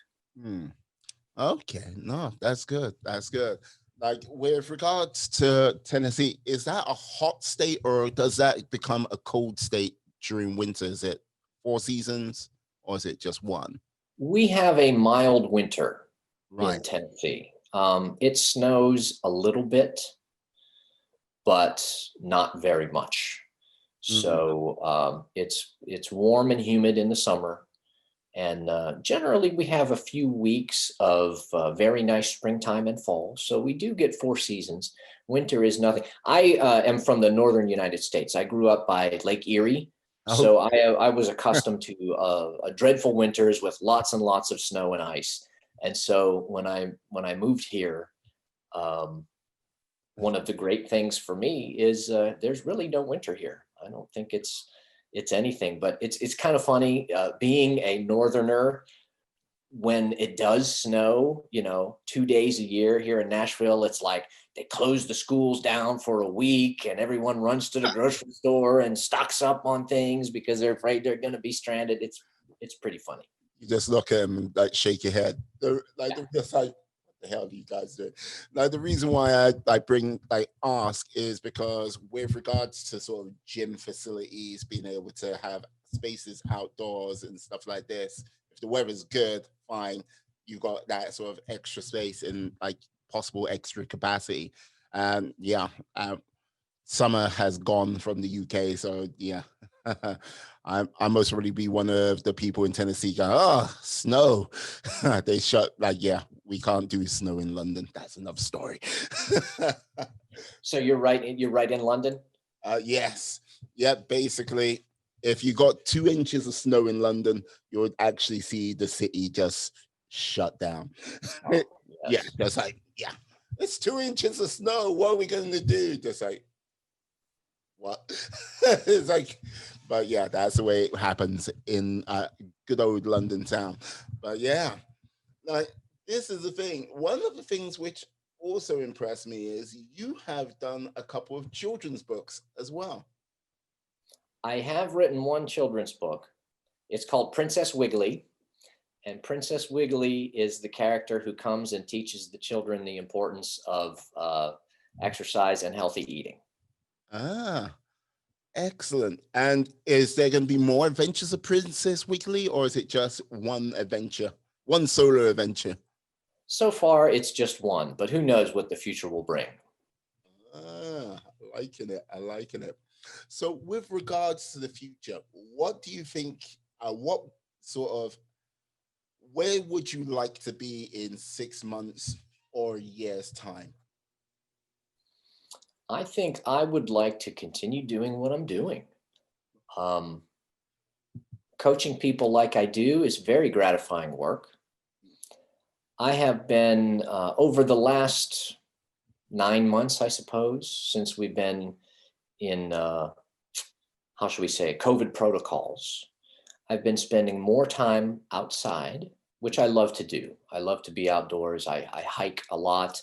Speaker 1: Okay, no, that's good. That's good. Like with regards to Tennessee, is that a hot state or does that become a cold state during winter? Is it 4 seasons or is it just one?
Speaker 2: We have a mild winter
Speaker 1: Right.
Speaker 2: in Tennessee. It snows a little bit, but not very much. So it's warm and humid in the summer. And generally, we have a few weeks of very nice springtime and fall. So we do get 4 seasons. Winter is nothing. I am from the northern United States. I grew up by Lake Erie. So I was accustomed to dreadful winters with lots and lots of snow and ice. And so when I moved here, one of the great things for me is there's really no winter here. I don't think it's anything, but it's kind of funny being a northerner. When it does snow, 2 days a year here in Nashville, it's like they close the schools down for a week and everyone runs to the grocery store and stocks up on things because they're afraid they're going to be stranded. It's pretty funny.
Speaker 1: You just look at them and like shake your head. They're just like, the hell do you guys do? Now, the reason why I ask is because with regards to sort of gym facilities, being able to have spaces outdoors and stuff like this, if the weather's good, fine, you've got that sort of extra space and like possible extra capacity. Yeah, summer has gone from the UK, so yeah. I most probably be one of the people in Tennessee going, oh, snow. They shut, like, yeah, we can't do snow in London. That's another story.
Speaker 2: So you're right. You're right in London.
Speaker 1: Yes. Yeah. Basically, if you got 2 inches of snow in London, you would actually see the city just shut down.
Speaker 2: Oh, yes.
Speaker 1: Yeah. Just like, yeah, it's 2 inches of snow. What are we going to do? Just like, what? It's like, but yeah, that's the way it happens in good old London town. But yeah, like, this is the thing. One of the things which also impressed me is you have done a couple of children's books as well.
Speaker 2: I have written one children's book. It's called Princess Wiggly. And Princess Wiggly is the character who comes and teaches the children the importance of exercise and healthy eating.
Speaker 1: Ah, excellent. And is there going to be more adventures of Princess Wiggly, or is it just one adventure, one solo adventure?
Speaker 2: So far, it's just one, but who knows what the future will bring.
Speaker 1: Ah, liking it. I liking it. So, with regards to the future, what do you think? What sort of where would you like to be in 6 months or a year's time?
Speaker 2: I think I would like to continue doing what I'm doing. Um, Coaching people like I do is very gratifying work. I have been, over the last 9 months, I suppose, since we've been in, how should we say, COVID protocols, I've been spending more time outside, which I love to do. I love to be outdoors. I hike a lot.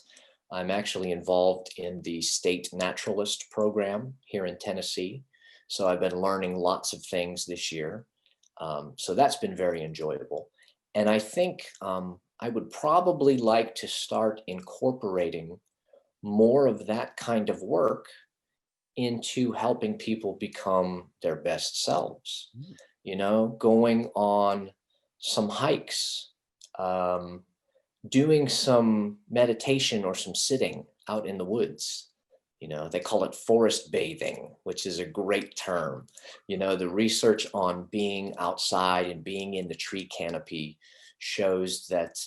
Speaker 2: I'm actually involved in the state naturalist program here in Tennessee. So I've been learning lots of things this year. So that's been very enjoyable. And I think I would probably like to start incorporating more of that kind of work into helping people become their best selves.
Speaker 1: Mm.
Speaker 2: You know, going on some hikes, doing some meditation or some sitting out in the woods. You know, they call it forest bathing, which is a great term. You know, the research on being outside and being in the tree canopy shows that,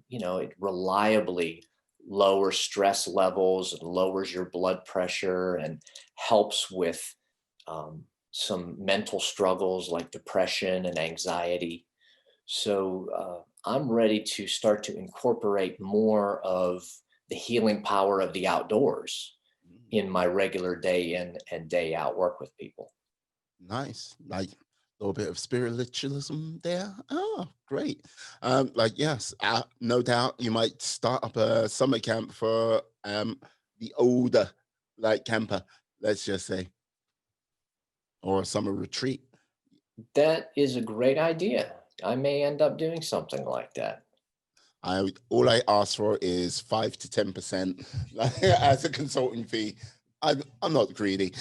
Speaker 2: you know, it reliably lowers stress levels and lowers your blood pressure and helps with some mental struggles like depression and anxiety. So I'm ready to start to incorporate more of the healing power of the outdoors in my regular day in and day out work with people.
Speaker 1: Nice. Like a little bit of spiritualism there. Oh, great. Like, yes, no doubt you might start up a summer camp for the older like camper, let's just say, or a summer retreat.
Speaker 2: That is a great idea. I may end up doing something like that.
Speaker 1: All I ask for is 5 to 10% as a consulting fee. I'm not greedy.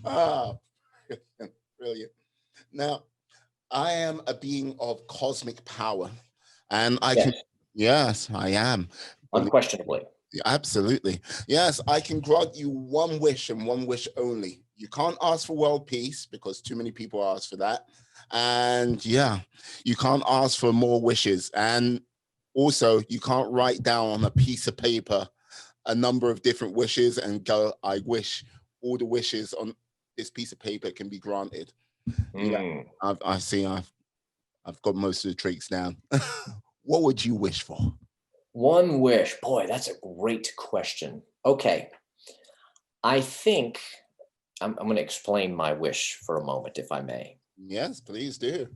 Speaker 1: Ah, brilliant. Now, I am a being of cosmic power, and I can.
Speaker 2: Yes,
Speaker 1: Yes, I am.
Speaker 2: unquestionably.
Speaker 1: Absolutely. Yes, I can grant you one wish and one wish only. You can't ask for world peace because too many people ask for that. And yeah, you can't ask for more wishes. And also, you can't write down on a piece of paper a number of different wishes and go, I wish all the wishes on this piece of paper can be granted. Yeah,
Speaker 2: Mm.
Speaker 1: I see. I've got most of the tricks down. What would you wish for?
Speaker 2: One wish. Boy, that's a great question. Okay. I think I'm going to explain my wish for a moment, if I may.
Speaker 1: Yes, please do.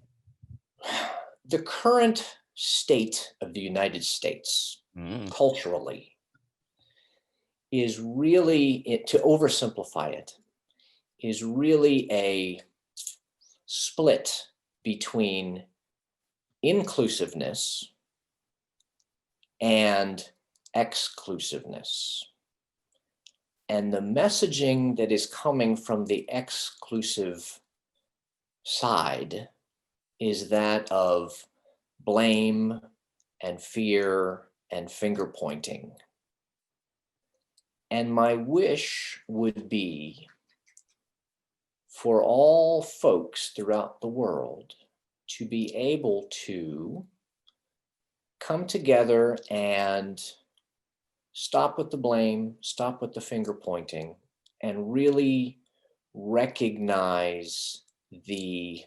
Speaker 2: The current state of the United States,
Speaker 1: Mm.
Speaker 2: culturally, is really, to oversimplify it, is really a split between inclusiveness and exclusiveness. And the messaging that is coming from the exclusive side is that of blame and fear and finger pointing. And my wish would be for all folks throughout the world to be able to come together and stop with the blame, stop with the finger pointing, and really recognize the,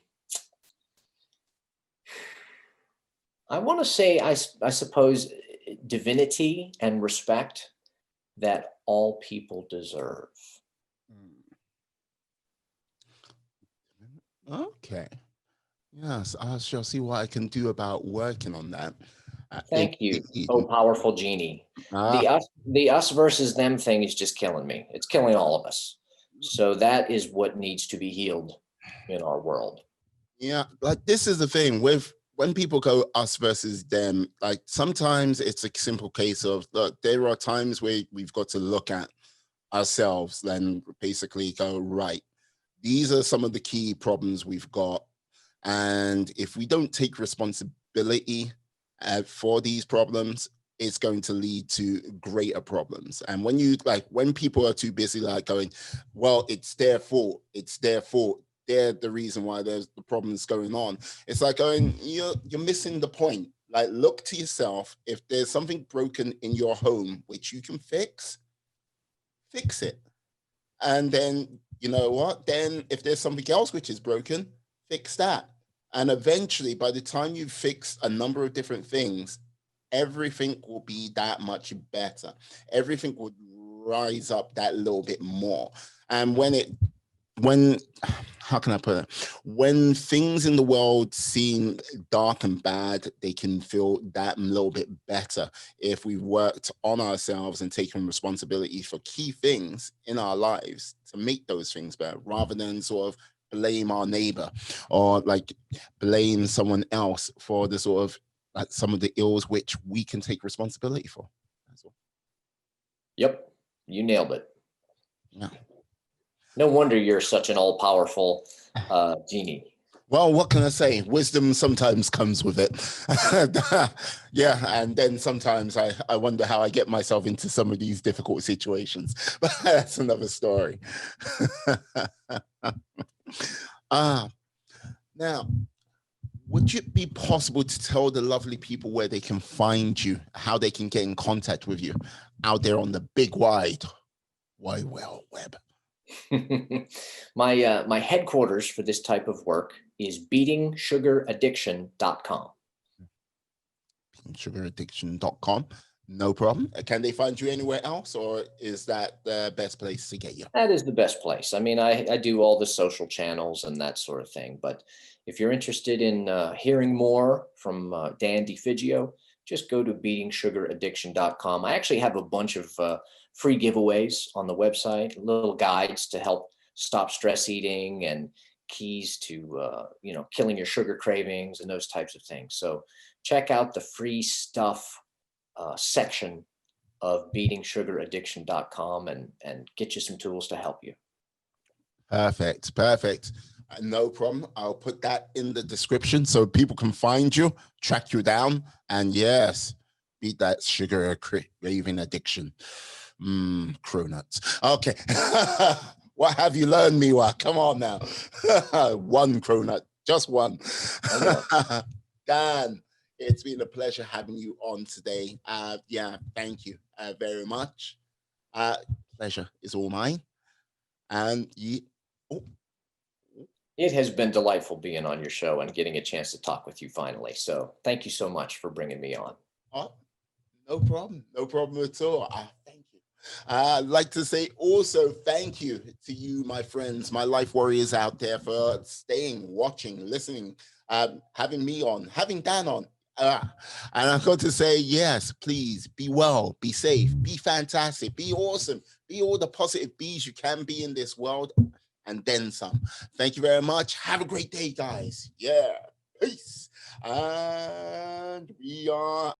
Speaker 2: I want to say, I suppose, divinity and respect that all people deserve.
Speaker 1: Okay. Yes, I shall see what I can do about working on that.
Speaker 2: Thank you, oh powerful genie. The us versus them thing is just killing me. It's killing all of us. So that is what needs to be healed in our world.
Speaker 1: Yeah, like this is the thing with when people go us versus them, like sometimes it's a simple case of, look, there are times where we've got to look at ourselves and basically go, right, these are some of the key problems we've got. And if we don't take responsibility for these problems, it's going to lead to greater problems. And when you when people are too busy going, well, it's their fault, they're the reason why there's the problems going on, it's like going, you're missing the point. Like, look to yourself. If there's something broken in your home which you can fix it. And then, you know what, then if there's something else which is broken, fix that. And eventually, by the time you fix a number of different things, everything will be that much better. Everything would rise up that little bit more. And how can I put it? When things in the world seem dark and bad, they can feel that little bit better if we've worked on ourselves and taken responsibility for key things in our lives to make those things better, rather than sort of blame our neighbor or blame someone else for the sort of some of the ills which we can take responsibility for. That's all.
Speaker 2: Yep, you nailed it.
Speaker 1: Yeah.
Speaker 2: No wonder you're such an all-powerful genie.
Speaker 1: Well, what can I say? Wisdom sometimes comes with it. Yeah, and then sometimes I wonder how I get myself into some of these difficult situations. But that's another story. Now, would it be possible to tell the lovely people where they can find you, how they can get in contact with you out there on the big wide web?
Speaker 2: My headquarters for this type of work is beatingsugaraddiction.com.
Speaker 1: Sugaraddiction.com. No problem. Can they find you anywhere else, or is that the best place to get you?
Speaker 2: That is the best place. I mean, I do all the social channels and that sort of thing. But if you're interested in hearing more from Dan DeFigio, just go to beatingsugaraddiction.com. I actually have a bunch of free giveaways on the website, little guides to help stop stress eating and keys to killing your sugar cravings and those types of things. So check out the free stuff section of beatingsugaraddiction.com and get you some tools to help you.
Speaker 1: Perfect. No problem. I'll put that in the description so people can find you, track you down, and yes, beat that sugar craving addiction. Cronuts. Okay. What have you learned, Miwa? Come on now. One cronut, just one. Dan, it's been a pleasure having you on today. Yeah, thank you very much. Pleasure is all mine. And
Speaker 2: it has been delightful being on your show and getting a chance to talk with you finally. So thank you so much for bringing me on.
Speaker 1: Oh, no problem at all. Thank you. I'd like to say also thank you to you, my friends, my life warriors out there, for staying, watching, listening, having me on, having Dan on. And I've got to say, yes, please be well, be safe, be fantastic, be awesome, be all the positive bees you can be in this world, and then some. Thank you very much. Have a great day, guys. Yeah, peace. And we are